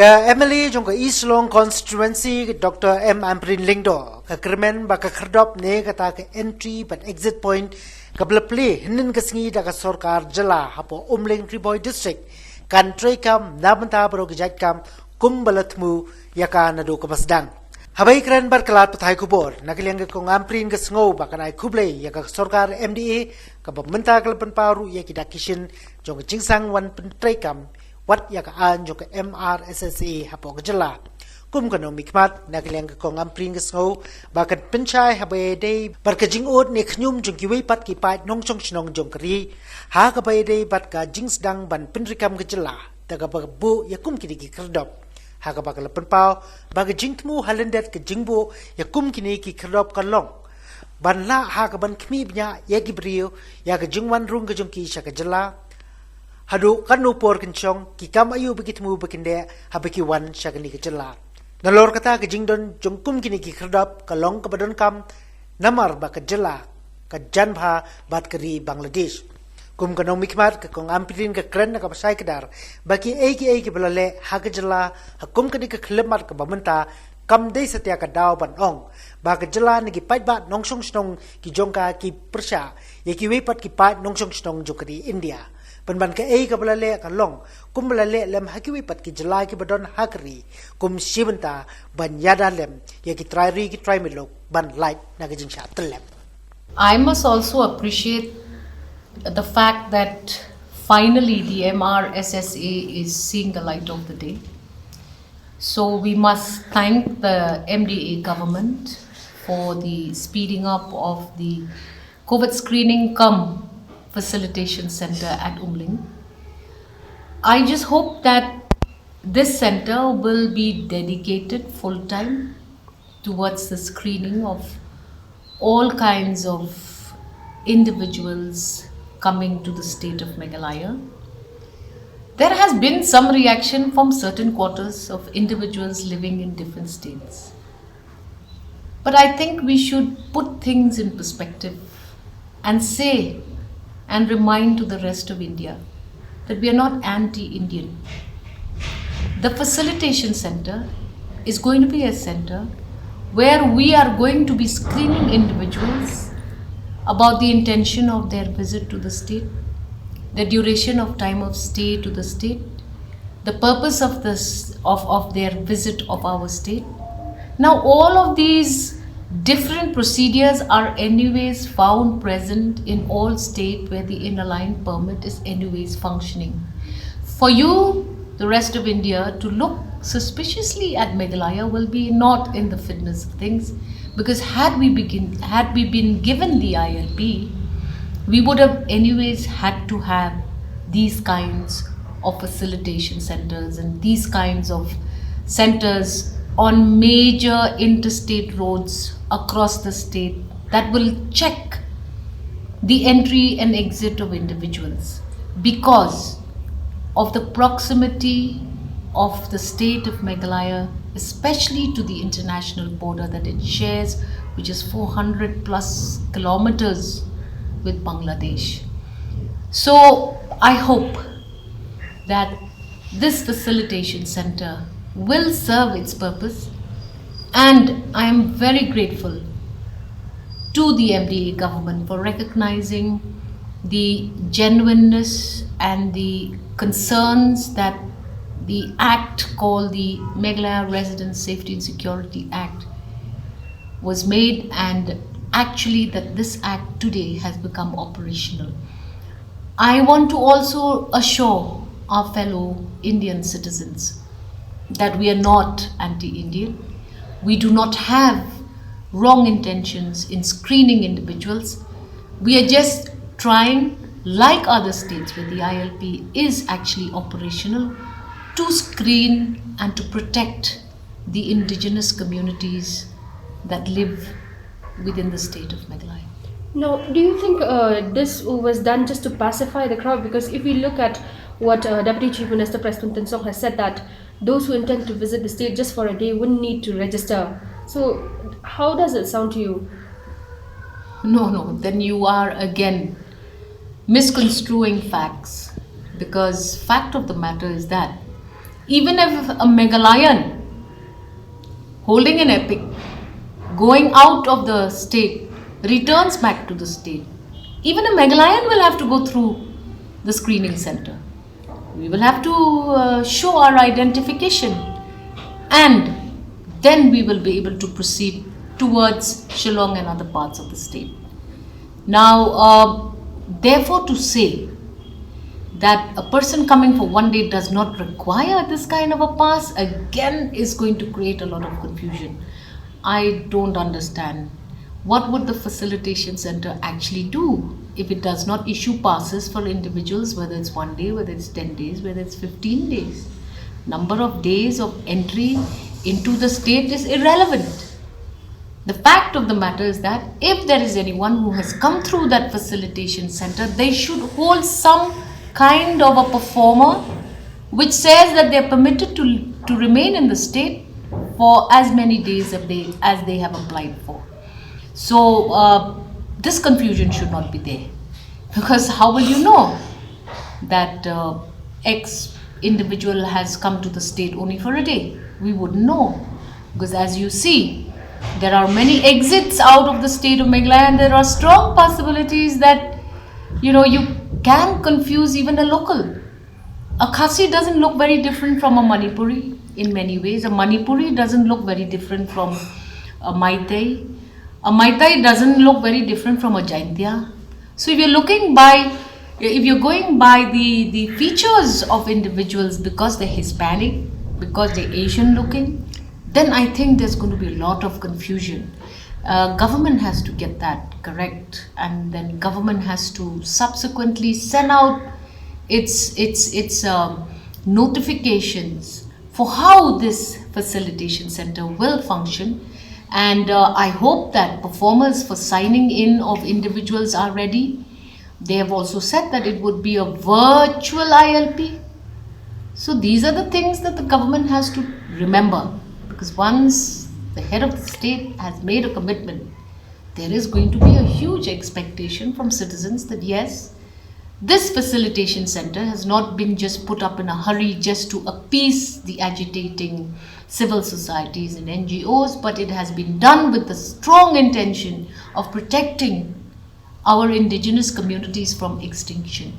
Ka Emily jong ka East Shillong constituency Dr. M. Ampareen Lingdo ka Kyrmen ba ka khardop ne ka ta ka entry but exit point ka blapli hinin ka sngi da ka sarkar jylla hapo Umling Khubor district kan treikam nabanta bro ka jylla kumbalatmu yaka nadu ka basdang habai kran bar kalat pathai Khubor nakiliang ka kong Ampareen ka sngo ba kanai khuble yaka sarkar MDA ka bamenta ka paru yaki dakishin jong ka jingsang wan treikam wat yaka an jong ka MRSSA hapo ka jylla kum kano mikmat nakiliang ka kong Ampareen ka sngo bakat penchai habai day bar ka jingod ne khnyum jong ki wei pat ki pat nong chong chnong jong kri ha ka bai day bat ka jingsdang ban pinrikam ka jylla daga ba bu yakum ki ki krdop ha ka ba ka penpau ba ka jingtmu halendet ka jingbo yakum ki ki krdop ka long ban la ha ka ban khmi bnya yaki brio ya ka jingwan rung ka jong ki sha ka jylla hadu kanu por kenchong ki kam ayu begitmu bekinde habeki wan shagani ke jylla nalor kata ke jingdon jongkum kini ki khrdap ka long ka badon kam namar ba ka jylla ka janbha bat kari Bangladesh kum ka nomikmat ka kong Ampareen ka kren ka pasai kedar baki eki belale ha ka jylla hakum kini ka khlemat ka bamenta kam dei satya ka daw ban ong ba ka jylla ni ki pait ba nongsong snong ki jongka ki persha ye ki wepat ki pat nongsong snong jokri India Penban ka ka balale ka long kum balale lem hakiwi pat ki jylla ki badon hakri kum shibanta ban yada lem ye ki try milok ban light na ka jingsha tlem. I must also appreciate the fact that finally the MRSSA is seeing the light of the day. So we must thank the MDA government for the speeding up of the COVID screening facilitation center at Umling. I just hope that this center will be dedicated full time towards the screening of all kinds of individuals coming to the state of Meghalaya. There has been some reaction from certain quarters of individuals living in different states. But I think we should put things in perspective and say and remind to the rest of India that we are not anti-Indian. The facilitation center is going to be a center where we are going to be screening individuals about the intention of their visit to the state, the duration of time of stay to the state, the purpose of their visit of our state. Now all of these different procedures are anyways found present in all states where the inner line permit is anyways functioning. For you, the rest of India, to look suspiciously at Meghalaya will be not in the fitness of things, because had we been given the ILP, we would have anyways had to have these kinds of facilitation centers and these kinds of centers on major interstate roads across the state that will check the entry and exit of individuals because of the proximity of the state of Meghalaya, especially to the international border that it shares, which is 400 plus kilometers with Bangladesh. So I hope that this facilitation center will serve its purpose, and I am very grateful to the MDA government for recognizing the genuineness and the concerns that the act called the Meghalaya Resident Safety and Security Act was made, and actually that this act today has become operational. I want to also assure our fellow Indian citizens that we are not anti-Indian. We do not have wrong intentions in screening individuals. We are just trying, like other states where the ILP is actually operational, to screen and to protect the indigenous communities that live within the state of Meghalaya. Now, do you think this was done just to pacify the crowd? Because if we look at what Deputy Chief Minister Preston Tinsong has said, that those who intend to visit the state just for a day wouldn't need to register. So how does it sound to you? No, then you are again misconstruing facts, because fact of the matter is that Even if a Meghalayan holding an epic, going out of the state, returns back to the state, even a Meghalayan will have to go through the screening center. We will have to show our identification, and then we will be able to proceed towards Shillong and other parts of the state. Now, therefore, to say that a person coming for one day does not require this kind of a pass again is going to create a lot of confusion. I don't understand. What would the facilitation center actually do if it does not issue passes for individuals, whether it's one day, whether it's 10 days, whether it's 15 days? Number of days of entry into the state is irrelevant. The fact of the matter is that if there is anyone who has come through that facilitation center, they should hold some kind of a performer which says that they are permitted to remain in the state for as many days as they have applied for. So this confusion should not be there, because how will you know that X individual has come to the state only for a day? We wouldn't know, because as you see, there are many exits out of the state of Meghalaya, and there are strong possibilities that you can confuse even a local. A Khasi doesn't look very different from a Manipuri in many ways. A Manipuri doesn't look very different from a Maitai. A Maitai doesn't look very different from a Jaintia. So if you're going by the features of individuals because they're Hispanic, because they're Asian looking, then I think there's going to be a lot of confusion. Government has to get that correct, and then government has to subsequently send out its notifications for how this facilitation center will function. And I hope that performers for signing in of individuals are ready. They have also said that it would be a virtual ILP. So these are the things that the government has to remember, because once the head of the state has made a commitment, there is going to be a huge expectation from citizens that yes, this facilitation center has not been just put up in a hurry just to appease the agitating civil societies and NGOs, but it has been done with the strong intention of protecting our indigenous communities from extinction.